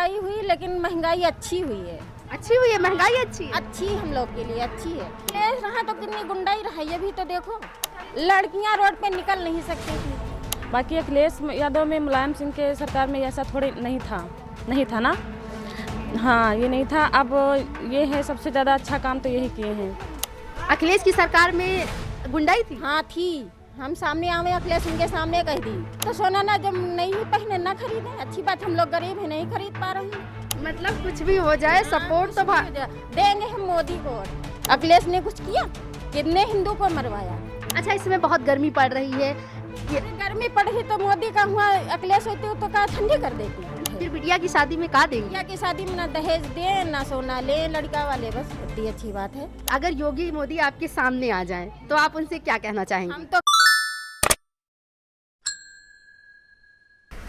महंगाई हुई, लेकिन महंगाई अच्छी हुई है। अच्छी हुई है, महंगाई अच्छी है। अच्छी हम लोग के लिए अच्छी है। ये रहा तो कितनी गुंडाई रहा, ये भी तो देखो, लड़कियां रोड पे निकल नहीं सकती थी। बाकी अखिलेश यादव में, मुलायम सिंह के सरकार में ऐसा थोड़े नहीं था ना। हाँ, ये नहीं था। अब ये है, सबसे ज़्यादा अच्छा काम तो यही किए हैं। अखिलेश की सरकार में गुंडाई थी। हाँ थी, हम सामने आवे अखिलेश सिंह के सामने कह दी तो सोना ना जब नहीं पहने ना खरीदे। अच्छी बात, हम लोग गरीब है, नहीं खरीद पा रहे हैं। मतलब कुछ भी हो जाए, सपोर्ट तो देंगे हम मोदी को। अखिलेश ने कुछ किया? कितने हिंदू को मरवाया। अच्छा, इसमें बहुत गर्मी पड़ रही है, गर्मी पड़ी तो मोदी का हुआ, अखिलेश होती तो का ठंडी कर देती। फिर बिटिया की शादी में का देंगे? बिटिया की शादी में ना दहेज दे ना सोना ले लड़का वाले, बस इतनी अच्छी बात है। अगर योगी मोदी आपके सामने आ जाएं, तो आप उनसे क्या कहना चाहेंगे? हम तो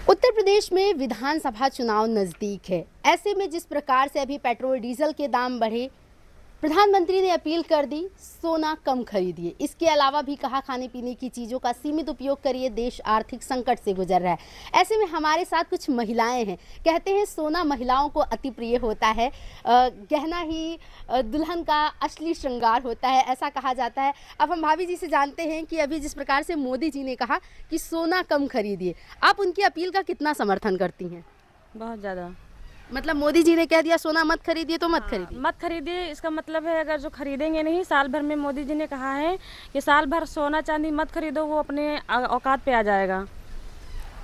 उत्तर प्रदेश में विधानसभा चुनाव नजदीक है। ऐसे में जिस प्रकार से अभी पेट्रोल डीजल के दाम बढ़े, प्रधानमंत्री ने अपील कर दी, सोना कम खरीदिए। इसके अलावा भी कहा, खाने पीने की चीज़ों का सीमित उपयोग करिए, देश आर्थिक संकट से गुजर रहा है। ऐसे में हमारे साथ कुछ महिलाएं हैं। कहते हैं सोना महिलाओं को अति प्रिय होता है, गहना ही दुल्हन का असली श्रृंगार होता है, ऐसा कहा जाता है। अब हम भाभी जी से जानते हैं कि अभी जिस प्रकार से मोदी जी ने कहा कि सोना कम खरीदिए, आप उनकी अपील का कितना समर्थन करती हैं? बहुत ज़्यादा। मतलब मोदी जी ने कह दिया सोना मत खरीदिए तो मत खरीदिए। मत खरीदिए, इसका मतलब है अगर जो खरीदेंगे नहीं, साल भर में मोदी जी ने कहा है कि साल भर सोना चांदी मत खरीदो, वो अपने औकात पे आ जाएगा,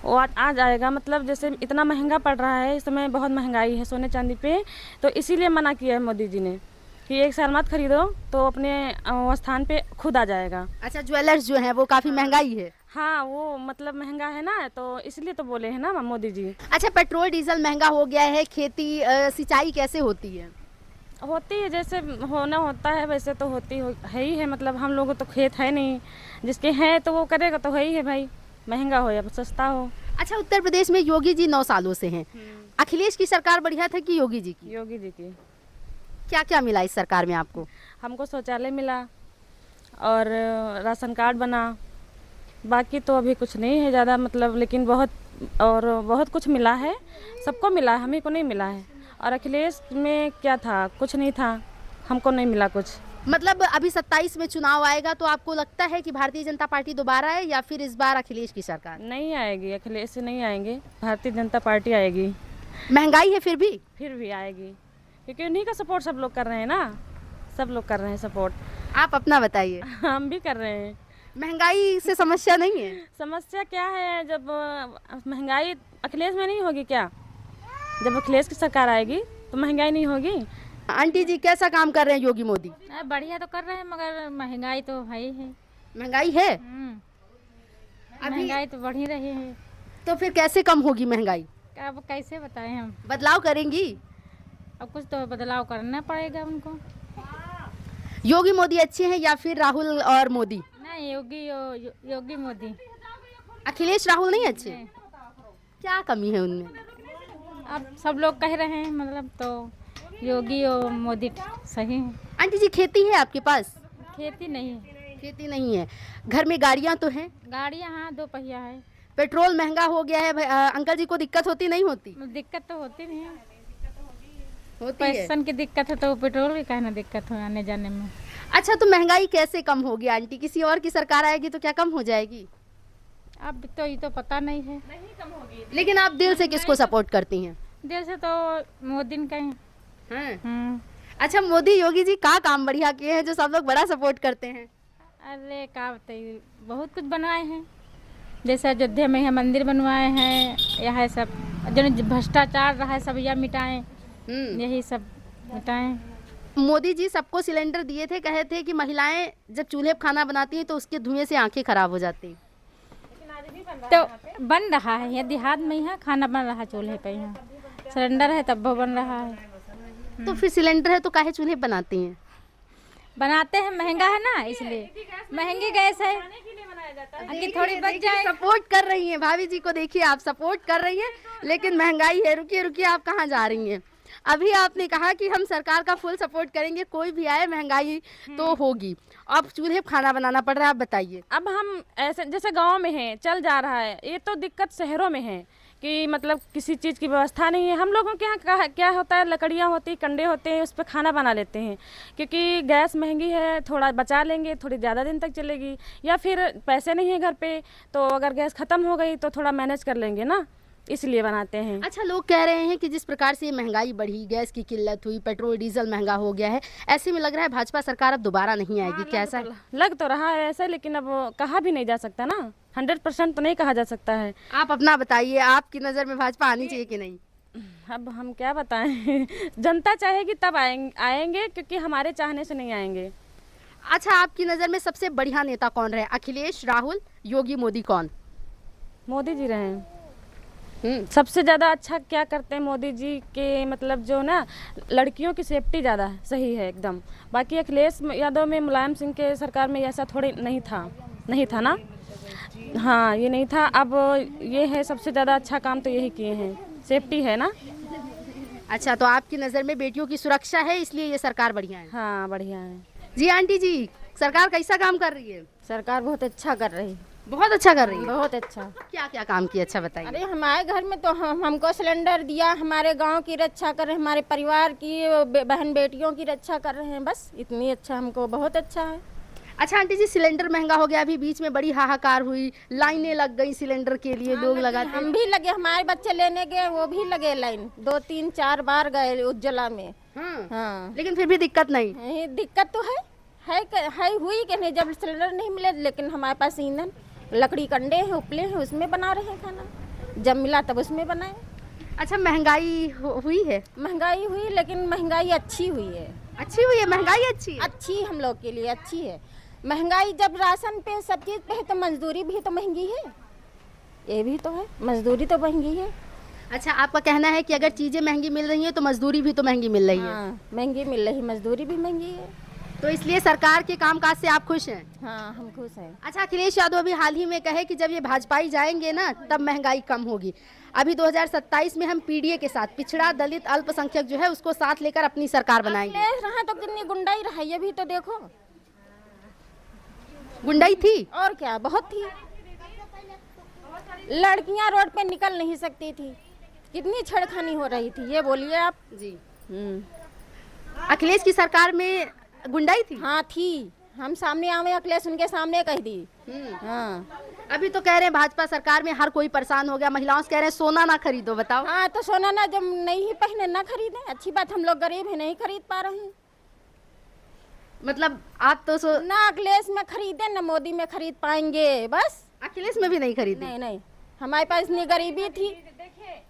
वो आ जाएगा। मतलब जैसे इतना महंगा पड़ रहा है इस समय, बहुत महंगाई है सोने चांदी पे, तो इसीलिए मना किया है मोदी जी ने कि एक साल मत खरीदो, तो अपने स्थान पे खुद आ जाएगा। अच्छा, ज्वेलर्स जो है वो काफ़ी महंगाई है। हाँ, वो मतलब महंगा है ना, तो इसलिए तो बोले हैं ना मोदी जी। अच्छा, पेट्रोल डीजल महंगा हो गया है, खेती सिंचाई कैसे होती है? होती है, जैसे होना होता है वैसे तो है ही है। मतलब हम लोगों तो खेत है नहीं, जिसके हैं तो वो करेगा, तो है ही है भाई, महंगा हो या सस्ता हो। अच्छा, उत्तर प्रदेश में योगी जी 9 सालों से हैं। अखिलेश की सरकार बढ़िया था कि योगी जी की? योगी जी की। क्या क्या मिला इस सरकार में आपको? हमको शौचालय मिला और राशन कार्ड बना, बाकी तो अभी कुछ नहीं है ज़्यादा, मतलब लेकिन बहुत कुछ मिला है, सबको मिला है, हमें को नहीं मिला है। और अखिलेश में क्या था? कुछ नहीं था, हमको नहीं मिला कुछ। मतलब अभी 27 में चुनाव आएगा, तो आपको लगता है कि भारतीय जनता पार्टी दोबारा है या फिर इस बार अखिलेश की सरकार? नहीं आएगी, अखिलेश से नहीं आएंगे, भारतीय जनता पार्टी आएगी। महंगाई है फिर भी आएगी, क्योंकि उन्हीं का सपोर्ट सब लोग कर रहे हैं ना, सब लोग कर रहे हैं सपोर्ट। आप अपना बताइए। हम भी कर रहे हैं। महंगाई से समस्या नहीं है? समस्या क्या है, जब महंगाई अखिलेश में नहीं होगी क्या? जब अखिलेश की सरकार आएगी तो महंगाई नहीं होगी। आंटी जी, कैसा काम कर रहे हैं योगी मोदी? बढ़िया तो कर रहे हैं, मगर महंगाई तो है ही है। महंगाई है अभी, महंगाई तो बढ़ ही रही है। तो फिर कैसे कम होगी महंगाई? अब कैसे बताएं हम? बदलाव करेंगी? अब कुछ तो बदलाव करना पड़ेगा उनको। योगी मोदी अच्छे हैं या फिर राहुल और मोदी? नहीं, योगी मोदी। अखिलेश राहुल नहीं अच्छे? क्या कमी है उनमें? अब सब लोग कह रहे हैं, मतलब तो योगी और मोदी सही है। आंटी जी, खेती है आपके पास? खेती नहीं है। खेती नहीं है। घर में गाड़ियां तो हैं? गाड़ियाँ हाँ, 2 पहिया है। पेट्रोल महंगा हो गया है अंकल जी को दिक्कत होती नहीं होती? दिक्कत तो होती नहीं है, होती है। पैसन की दिक्कत है, तो पेट्रोल की कहना दिक्कत हो आने जाने में। अच्छा, तो महंगाई कैसे कम होगी आंटी? किसी और की सरकार आएगी तो क्या कम हो जाएगी? अब तो ये तो पता नहीं है। लेकिन आप दिल से किसको सपोर्ट करती हैं? दिल से तो मोदी का ही। हैं? अच्छा, मोदी योगी जी का काम बढ़िया किए हैं जो सब लोग बड़ा सपोर्ट करते हैं? अरे का बताइए, बहुत कुछ बनवाए हैं, जैसे अयोध्या में है मंदिर बनवाए हैं, यह सब जो भ्रष्टाचार रहा है सब यह मिटाएं, यही सब मिटाएं। मोदी जी सबको सिलेंडर दिए थे, कहे थे कि महिलाएं जब चूल्हे पर खाना बनाती हैं तो उसके धुएं से आंखें खराब हो जाती हैं। तो बन रहा है, यह देहात में ही है, खाना बन रहा है चूल्हे पे, यहाँ सिलेंडर है तब वो बन रहा है। तो फिर सिलेंडर है तो काहे चूल्हे बनाती हैं? बनाते हैं, महंगा है ना, इसलिए महंगी गैस है कि थोड़ी बच जाए। सपोर्ट कर रही हैं भाभी जी को, देखिए आप सपोर्ट कर रही हैं, लेकिन महंगाई है। रुकिए रुकिए, आप कहाँ जा रही हैं? अभी आपने कहा कि हम सरकार का फुल सपोर्ट करेंगे, कोई भी आए महंगाई तो होगी। अब चूल्हे पे खाना बनाना पड़ रहा है, आप बताइए। अब हम ऐसे जैसे गांव में हैं, चल जा रहा है, ये तो दिक्कत शहरों में है कि मतलब किसी चीज़ की व्यवस्था नहीं है। हम लोगों के यहाँ क्या होता है, लकड़ियाँ होती, कंडे होते हैं, उस पर खाना बना लेते हैं, क्योंकि गैस महंगी है, थोड़ा बचा लेंगे, थोड़ी ज़्यादा दिन तक चलेगी, या फिर पैसे नहीं है घर पे, तो अगर गैस ख़त्म हो गई तो थोड़ा मैनेज कर लेंगे ना, इसलिए बनाते हैं। अच्छा, लोग कह रहे हैं कि जिस प्रकार से ये महंगाई बढ़ी, गैस की किल्लत हुई, पेट्रोल डीजल महंगा हो गया है, ऐसे में लग रहा है भाजपा सरकार अब दोबारा नहीं आएगी, क्या ऐसा है? लग तो रहा है ऐसा, लेकिन अब कहा भी नहीं जा सकता ना, 100% तो नहीं कहा जा सकता है। आप अपना बताइए, आपकी नज़र में भाजपा आनी चाहिए कि नहीं? अब हम क्या बताएं जनता चाहेगी तब आएंगे, क्योंकि हमारे चाहने से नहीं आएंगे। अच्छा, आपकी नज़र में सबसे बढ़िया नेता कौन रहे? अखिलेश, राहुल, योगी, मोदी, कौन? मोदी जी रहे। सबसे ज़्यादा अच्छा क्या करते हैं मोदी जी के, मतलब जो ना लड़कियों की सेफ्टी ज़्यादा सही है एकदम। बाकी अखिलेश यादव में, मुलायम सिंह के सरकार में ऐसा थोड़े नहीं था ना। हाँ, ये नहीं था। अब ये है, सबसे ज़्यादा अच्छा काम तो यही किए हैं, सेफ्टी है ना। अच्छा, तो आपकी नज़र में बेटियों की सुरक्षा है, इसलिए ये सरकार बढ़िया है? हाँ, बढ़िया है। जी आंटी जी, सरकार कैसा काम कर रही है? सरकार बहुत अच्छा कर रही है, बहुत अच्छा कर रही है। बहुत अच्छा। क्या क्या काम किया, अच्छा बताइए। अरे हमारे घर में तो हमको सिलेंडर दिया, हमारे गांव की रक्षा कर रहे हैं, हमारे परिवार की बहन बेटियों की रक्षा कर रहे हैं, बस इतनी अच्छा, हमको बहुत अच्छा है। अच्छा आंटी जी, सिलेंडर महंगा हो गया, अभी बीच में बड़ी हाहाकार हुई, लाइनें लग गई सिलेंडर के लिए, लोग लगाते। हम भी लगे, हमारे बच्चे लेने गए, वो भी लगे लाइन, 2-3-4 बार गए उज्ज्वला में। हाँ, लेकिन फिर भी दिक्कत नहीं। दिक्कत तो है हुई कि नहीं, जब सिलेंडर नहीं मिले, लेकिन हमारे पास ईंधन, लकड़ी कंडे हैं, उपले हैं, उसमें बना रहे हैं खाना, जब मिला तब उसमें बनाए। अच्छा, महंगाई हुई है? महंगाई हुई, लेकिन महंगाई अच्छी हुई है। अच्छी हुई है महंगाई? अच्छी हम लोग के लिए अच्छी है महंगाई। जब राशन पे, सब चीज़ पे है, तो मजदूरी भी तो महंगी है, ये भी तो है, मजदूरी तो महंगी है। अच्छा, आपका कहना है कि अगर चीज़ें महंगी मिल रही हैं तो मजदूरी भी तो महंगी मिल रही है? हाँ, महंगी मिल रही, मजदूरी भी महंगी है। तो इसलिए सरकार के कामकाज से आप खुश हैं? हाँ, हम खुश हैं। अच्छा, अखिलेश यादव अभी हाल ही में कहे कि जब ये भाजपाई जाएंगे ना, तब महंगाई कम होगी। अभी 2027 में हम पीडीए के साथ, पिछड़ा, दलित, अल्पसंख्यक जो है उसको साथ लेकर अपनी सरकार बनाएंगे। अखिलेश रहा तो कितनी गुंडाई रहा, ये भी तो देखो। गुंडाई थी और क्या, बहुत थी। लड़कियां रोड पे निकल नहीं सकती थी, कितनी छेड़खानी हो रही थी, ये बोलिए आप जी। अखिलेश की सरकार में गुंडाई थी? हाँ थी, हम सामने आवे, अखिलेश उनके सामने कह दी। हाँ, अभी तो कह रहे हैं भाजपा सरकार में हर कोई परेशान हो गया, महिलाओं से कह रहे हैं सोना ना खरीदो, बताओ। हाँ, तो सोना ना जब नहीं पहने ना खरीदे, अच्छी बात, हम लोग गरीब हैं, नहीं खरीद पा रहे हैं। मतलब आप तो ना अखिलेश में खरीदे, ना मोदी में खरीद पाएंगे, बस। अखिलेश में भी नहीं खरीदे? नहीं, हमारे पास इतनी गरीबी थी,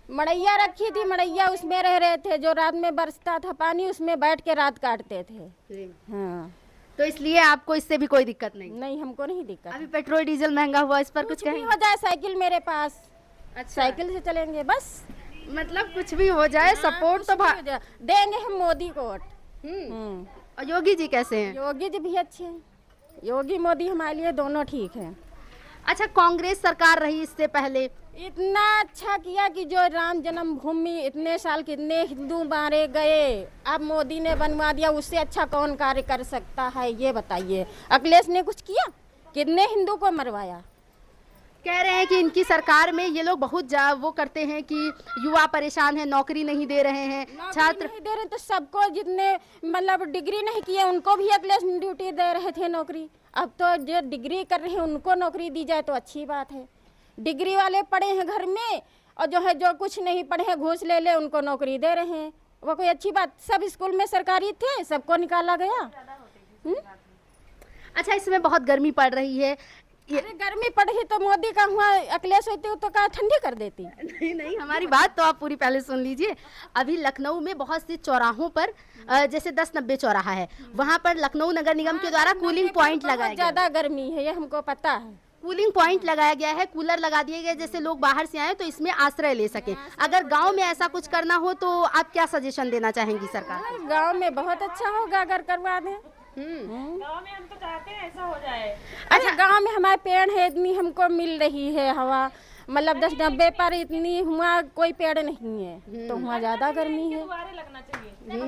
मड़ैया रखी थी, मड़ैया उसमें रह रहे थे, जो रात में बरसता था पानी, उसमें बैठ के रात काटते थे। हाँ, तो इसलिए आपको इससे भी कोई दिक्कत नहीं? हमको नहीं दिक्कत। अभी पेट्रोल डीजल महंगा हुआ, इस पर कुछ भी कहें? हो जाए, साइकिल मेरे पास, अच्छा, साइकिल से चलेंगे बस। मतलब कुछ भी हो जाए, सपोर्ट तो देंगे हम मोदी को वोट। और योगी जी कैसे हैं? योगी जी भी अच्छे हैं, योगी मोदी हमारे लिए दोनों ठीक हैं। अच्छा, कांग्रेस सरकार रही इससे पहले, इतना अच्छा किया कि जो राम जन्मभूमि, इतने साल कितने हिंदू मारे गए, अब मोदी ने बनवा दिया, उससे अच्छा कौन कार्य कर सकता है, ये बताइए। अखिलेश ने कुछ किया? कितने हिंदू को मरवाया। कह रहे हैं कि इनकी सरकार में ये लोग बहुत वो करते हैं कि युवा परेशान है, नौकरी नहीं दे रहे हैं, छात्र नहीं दे रहे, तो सबको जितने मतलब डिग्री नहीं किए उनको भी अखिलेश ड्यूटी दे रहे थे नौकरी। अब तो जो डिग्री कर रहे हैं उनको नौकरी दी जाए तो अच्छी बात है। डिग्री वाले पढ़े हैं घर में, और जो कुछ नहीं पढ़े हैं घूस ले उनको नौकरी दे रहे हैं, वो कोई अच्छी बात? सब स्कूल में सरकारी थे, सबको निकाला गया। अच्छा, इसमें बहुत गर्मी पड़ रही है। अरे गर्मी पड़ी तो मोदी का हुआ, अखिलेश होती तो क्या ठंडी कर देती? नहीं, हमारी बात तो आप पूरी पहले सुन लीजिए। अभी लखनऊ में बहुत से चौराहों पर, जैसे 10-90 चौराहा है, वहाँ पर लखनऊ नगर निगम के द्वारा कूलिंग पॉइंट लगाया गया। ज्यादा गर्मी है, ये हमको पता है। कूलिंग पॉइंट लगाया गया है, कूलर लगा दिए गए, जैसे लोग बाहर से आए तो इसमें आश्रय ले सके। अगर गांव में ऐसा कुछ करना हो तो आप क्या सजेशन देना चाहेंगी सरकार? गांव में बहुत अच्छा होगा अगर करवा दें। गाँव में हम तो चाहते हैं ऐसा हो जाए। अच्छा, गांव में हमारे पेड़ है, इतनी हमको मिल रही है हवा, मतलब 10-90 पर इतनी हुआ कोई पेड़ नहीं है, तो वहाँ ज्यादा गर्मी है। लगना चाहिए,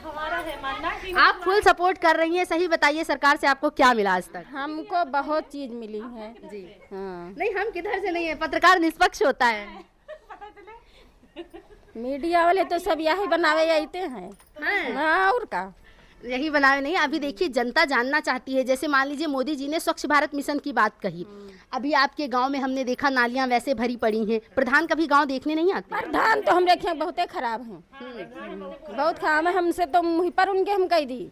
हमारा है मानना कि आप फुल सपोर्ट कर रही हैं, सही बताइए सरकार से आपको क्या मिला आज तक? हमको बहुत चीज मिली है जी। हाँ। नहीं, हम किधर से नहीं है, पत्रकार निष्पक्ष होता है। मीडिया वाले तो सब यही बनावे आते हैं। हाँ, और का यही बनाए नहीं। अभी देखिए जनता जानना चाहती है, जैसे मान लीजिए मोदी जी ने स्वच्छ भारत मिशन की बात कही, अभी आपके गांव में हमने देखा नालियां वैसे भरी पड़ी हैं, प्रधान कभी गांव देखने नहीं आते? प्रधान तो हम देखे बहुत खराब हैं, बहुत खराब है। हमसे तो मुँह पर उनके हम कह दी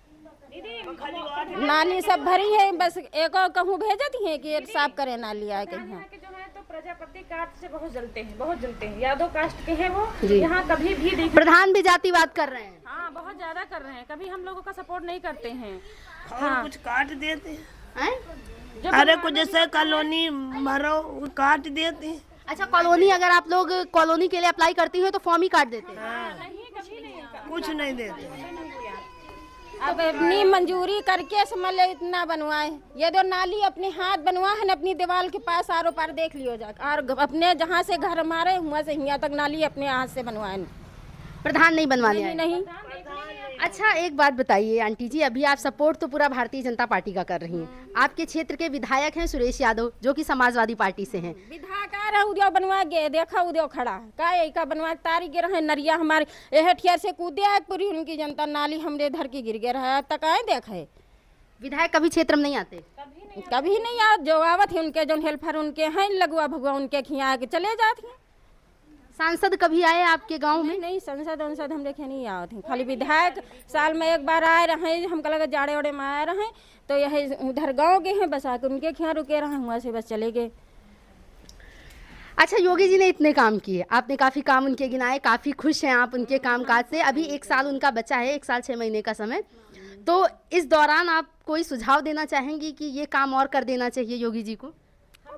नाली सब भरी है, बस एक और कहूँ भेजती है कि साफ करे नाली आए कहीं। जो है तो प्रजापति कास्ट से बहुत जलते हैं, बहुत जलते हैं। यादव कास्ट के हैं वो, यहाँ कभी भी देख। प्रधान भी जातिवाद कर रहे हैं। हाँ, बहुत ज्यादा कर रहे हैं, कभी हम लोगों का सपोर्ट नहीं करते हैं। और कुछ काट देते हैं। हैं? अरे कुछ जैसे कॉलोनी भरो वो काट देते हैं। अच्छा, कॉलोनी अगर आप लोग कॉलोनी के लिए अप्लाई करती हैं तो फॉर्म ही काट देते हैं? कुछ नहीं देते। अब अपनी मंजूरी करके समझ ले इतना बनवाए। ये तो नाली अपने हाथ बनवा है न, अपनी दीवार के पास आरो पार देख लियो जा, और अपने जहाँ से घर हमारे वहाँ से यहाँ तक नाली अपने हाथ से बनवाए। प्रधान नहीं बनवाने आए? नहीं। अच्छा, एक बात बताइए आंटी जी, अभी आप सपोर्ट तो पूरा भारतीय जनता पार्टी का कर रही हैं, आपके क्षेत्र के विधायक हैं सुरेश यादव जो कि समाजवादी पार्टी से हैं। विधायक है उद्योग बनवा गे, देखा उद्योग खड़ा है का एक का बनवा तारी गिर है नरिया हमारे यह ठियर से कूदे है पूरी उनकी जनता, नाली हमरे इधर की गिर गिर है, अब तक आए देखे। विधायक कभी क्षेत्र में नहीं आते? कभी नहीं आ, जो आवत है उनके जो हेल्पर उनके हैं लगुआ भगवा उनके खिया के चले जाते हैं। सांसद कभी आए आपके गांव में? नहीं, संसद वंसद हम देखे नहीं आवत हैं, खाली विधायक साल में एक बार आए रहे, हमको लगा जाड़े ओड़े में आए रहे तो यही उधर गाँव के हैं, बस आके उनके खिया रुके रहे, वहाँ से बस चले गए। अच्छा, योगी जी ने इतने काम किए, आपने काफ़ी काम उनके गिनाए, काफ़ी खुश हैं आप उनके कामकाज से। अभी 1 साल उनका बचा है, 1 साल 6 महीने का समय, तो इस दौरान आप कोई सुझाव देना चाहेंगी कि ये काम और कर देना चाहिए योगी जी को?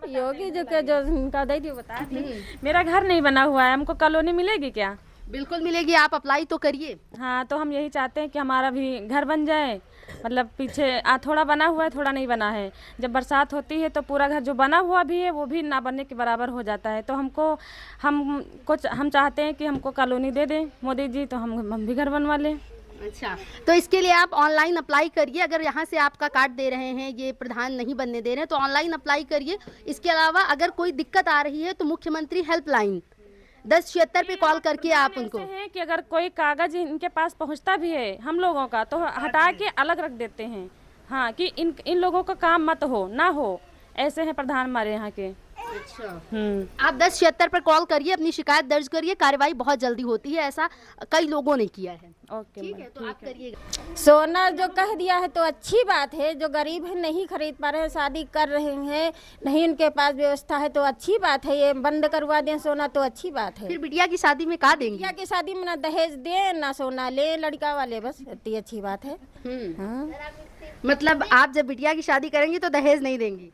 योगी जो के जो उनका दे दियो बता दी। मेरा घर नहीं बना हुआ है, हमको कॉलोनी मिलेगी क्या? बिल्कुल मिलेगी, आप अप्लाई तो करिए। हाँ, तो हम यही चाहते हैं कि हमारा भी घर बन जाए। मतलब पीछे थोड़ा बना हुआ है, थोड़ा नहीं बना है। जब बरसात होती है तो पूरा घर जो बना हुआ भी है वो भी ना बनने के बराबर हो जाता है। तो हम चाहते हैं कि हमको कॉलोनी दे दें मोदी जी, तो हम भी घर बनवा लें। अच्छा, तो इसके लिए आप ऑनलाइन अप्लाई करिए। अगर यहाँ से आपका कार्ड दे रहे हैं, ये प्रधान नहीं बनने दे रहे हैं, तो ऑनलाइन अप्लाई करिए। इसके अलावा अगर कोई दिक्कत आ रही है तो मुख्यमंत्री हेल्पलाइन 1076 पे कॉल करके आप उनको है कि अगर कोई कागज इनके पास पहुंचता भी है हम लोगों का तो हटा के अलग रख देते हैं। हाँ, कि इन लोगों का काम मत हो ना हो, ऐसे हैं प्रधान हमारे यहाँ के। अच्छा, आप 1076 पर कॉल करिए, अपनी शिकायत दर्ज करिए, कार्रवाई बहुत जल्दी होती है, ऐसा कई लोगों ने किया है। ओके, ठीक है, तो आप करिएगा। सोना जो कह दिया है तो अच्छी बात है, जो गरीब है नहीं खरीद पा रहे हैं, शादी कर रहे हैं नहीं उनके पास व्यवस्था है तो अच्छी बात है, ये बंद करवा दें सोना तो अच्छी बात है। फिर बिटिया की शादी में कहा देंगे? बिटिया की शादी में ना दहेज दे ना सोना ले लड़का वाले, बस इतनी अच्छी बात है। हाँ। मतलब आप जब बिटिया की शादी करेंगी तो दहेज नहीं देंगी?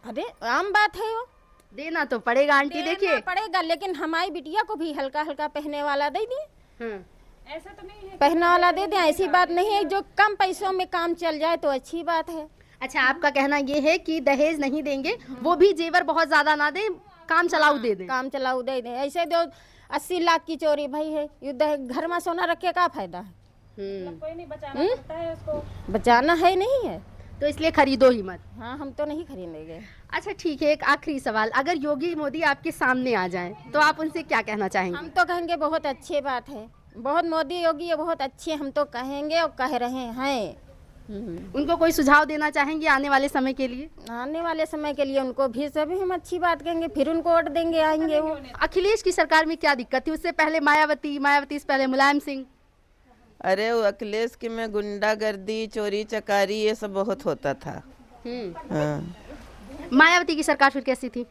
अरे आम बात है, वो देना तो पड़ेगा आंटी। देखिए पड़ेगा, लेकिन हमारी बिटिया को भी हल्का हल्का पहने वाला दे दिए, ऐसा तो नहीं है पहने वाला दे दें, ऐसी बात नहीं है। जो कम पैसों में काम चल जाए तो अच्छी बात है। अच्छा, आपका कहना ये है कि दहेज नहीं देंगे, वो भी जेवर बहुत ज्यादा ना दें, काम चलाऊ दे दें। काम चलाऊ दे दें, ऐसे जो 80 लाख की चोरी भाई है, ये घर में सोना रख के क्या फायदा है? कोई नहीं, बचाना पड़ता है उसको, बचाना है नहीं है, तो इसलिए खरीदो ही मत। हाँ, हम तो नहीं खरीदेंगे। अच्छा ठीक है, एक आखिरी सवाल, अगर योगी मोदी आपके सामने आ जाएं तो आप उनसे क्या कहना चाहेंगे? हम तो कहेंगे बहुत अच्छी बात है, बहुत मोदी योगी ये बहुत अच्छे, हम तो कहेंगे और कह रहे हैं। उनको कोई सुझाव देना चाहेंगे आने वाले समय के लिए? आने वाले समय के लिए उनको भी सभी हम अच्छी बात कहेंगे, फिर उनको वोट देंगे, आएंगे वो। अखिलेश की सरकार में क्या दिक्कत थी? उससे पहले मायावती से पहले मुलायम सिंह। अरे वो अखिलेश के में गुंडागर्दी चोरी चकारी ये सब बहुत होता था। हाँ। मायावती की सरकार फिर कैसी थी?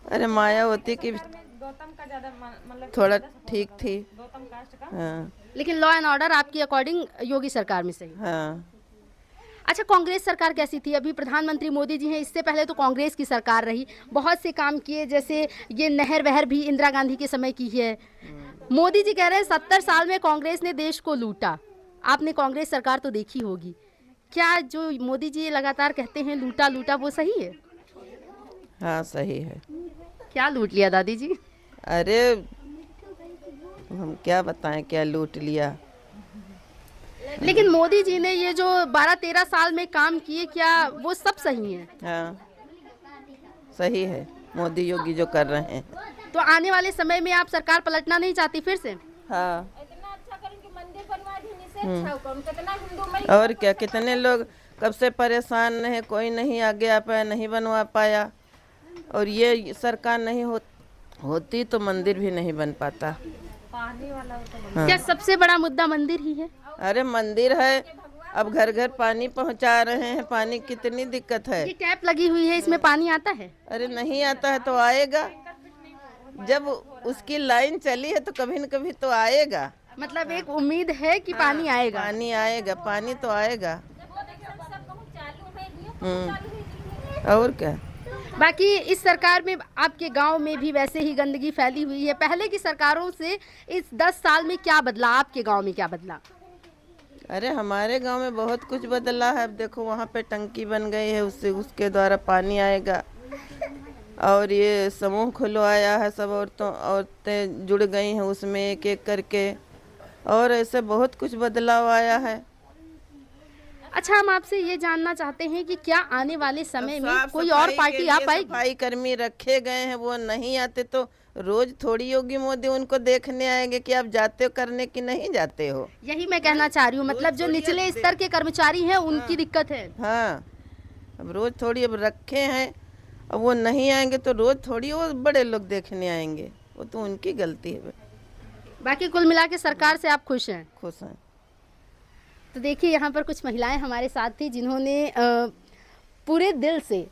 अरे मायावती की गौतम का ज्यादा मतलब थोड़ा ठीक थी। गौतम कास्ट का। हाँ। लेकिन लॉ एंड ऑर्डर आपकी अकॉर्डिंग योगी सरकार में सही। हाँ। अच्छा, कांग्रेस सरकार कैसी थी? अभी प्रधानमंत्री मोदी जी हैं, इससे पहले तो कांग्रेस की सरकार रही, बहुत से काम किए, जैसे ये नहर वहर भी इंदिरा गांधी के समय की है। मोदी जी कह रहे हैं 70 साल में कांग्रेस ने देश को लूटा। आपने कांग्रेस सरकार तो देखी होगी, क्या जो मोदी जी लगातार कहते हैं लूटा लूटा वो सही है? हाँ सही है। क्या लूट लिया दादी जी? अरे हम क्या बताएं क्या लूट लिया। लेकिन मोदी जी ने ये जो 12-13 साल में काम किए, क्या वो सब सही है? हाँ सही है, मोदी योगी जो कर रहे हैं। तो तो आने वाले समय में आप सरकार पलटना नहीं चाहती फिर से? हाँ, इतना अच्छा करें कि मंदिर बनवा दी निषेध अच्छा होगा, कितना हिंदू मर और क्या, कितने लोग कब से परेशान है, कोई नहीं आगे आ पाया, नहीं बनवा पाया। और ये सरकार नहीं होती तो मंदिर भी नहीं बन पाता। क्या सबसे बड़ा मुद्दा मंदिर ही है? अरे मंदिर है, अब घर घर पानी पहुंचा रहे हैं, पानी कितनी दिक्कत है। ये टैप लगी हुई है, इसमें पानी आता है? अरे नहीं आता है तो आएगा, जब उसकी लाइन चली है तो कभी न कभी तो आएगा। मतलब एक उम्मीद है कि पानी आएगा। पानी आएगा, पानी तो आएगा। और क्या। बाकी इस सरकार में आपके गांव में भी वैसे ही गंदगी फैली हुई है। पहले की सरकारों से इस 10 साल में क्या बदला, आपके गांव में क्या बदला? अरे हमारे गांव में बहुत कुछ बदला है। अब देखो वहाँ पे टंकी बन गई है, उसके द्वारा पानी आएगा। और ये समूह खुलवाया है, सब औरतें जुड़ गई हैं उसमें एक एक करके, और ऐसे बहुत कुछ बदलाव आया है। अच्छा, हम आपसे ये जानना चाहते हैं कि क्या आने वाले समय में कोई और पार्टी आ पाएगी? सफाई कर्मी रखे गए हैं, वो नहीं आते तो रोज थोड़ी योगी मोदी उनको देखने आएंगे कि आप जाते हो करने की नहीं जाते हो। यही मैं कहना चाह रही हूँ, मतलब जो निचले स्तर के कर्मचारी हैं उनकी दिक्कत है। हाँ, अब रोज थोड़ी अब रखे हैं, अब वो नहीं आएंगे तो रोज थोड़ी वो बड़े लोग देखने आएंगे, वो तो उनकी गलती है। बाकी कुल मिला के सरकार से आप खुश हैं? खुश हैं। तो देखिए यहाँ पर कुछ महिलाएं हमारे साथ थी जिन्होंने पूरे दिल से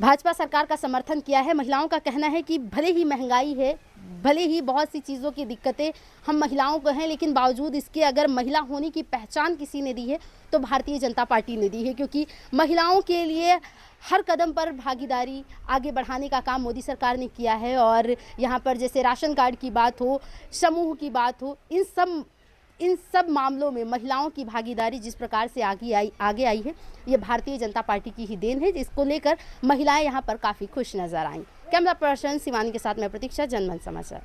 भाजपा सरकार का समर्थन किया है। महिलाओं का कहना है कि भले ही महंगाई है, भले ही बहुत सी चीज़ों की दिक्कतें हम महिलाओं को हैं, लेकिन बावजूद इसके अगर महिला होने की पहचान किसी ने दी है तो भारतीय जनता पार्टी ने दी है, क्योंकि महिलाओं के लिए हर कदम पर भागीदारी आगे बढ़ाने का काम मोदी सरकार ने किया है। और यहाँ पर जैसे राशन कार्ड की बात हो, समूह की बात हो, इन सब मामलों में महिलाओं की भागीदारी जिस प्रकार से आगे आई है, ये भारतीय जनता पार्टी की ही देन है, जिसको लेकर महिलाएं यहाँ पर काफ़ी खुश नजर आईं। कैमरा पर्सन शिवानी के साथ मैं प्रतीक्षा, जनमन समाचार।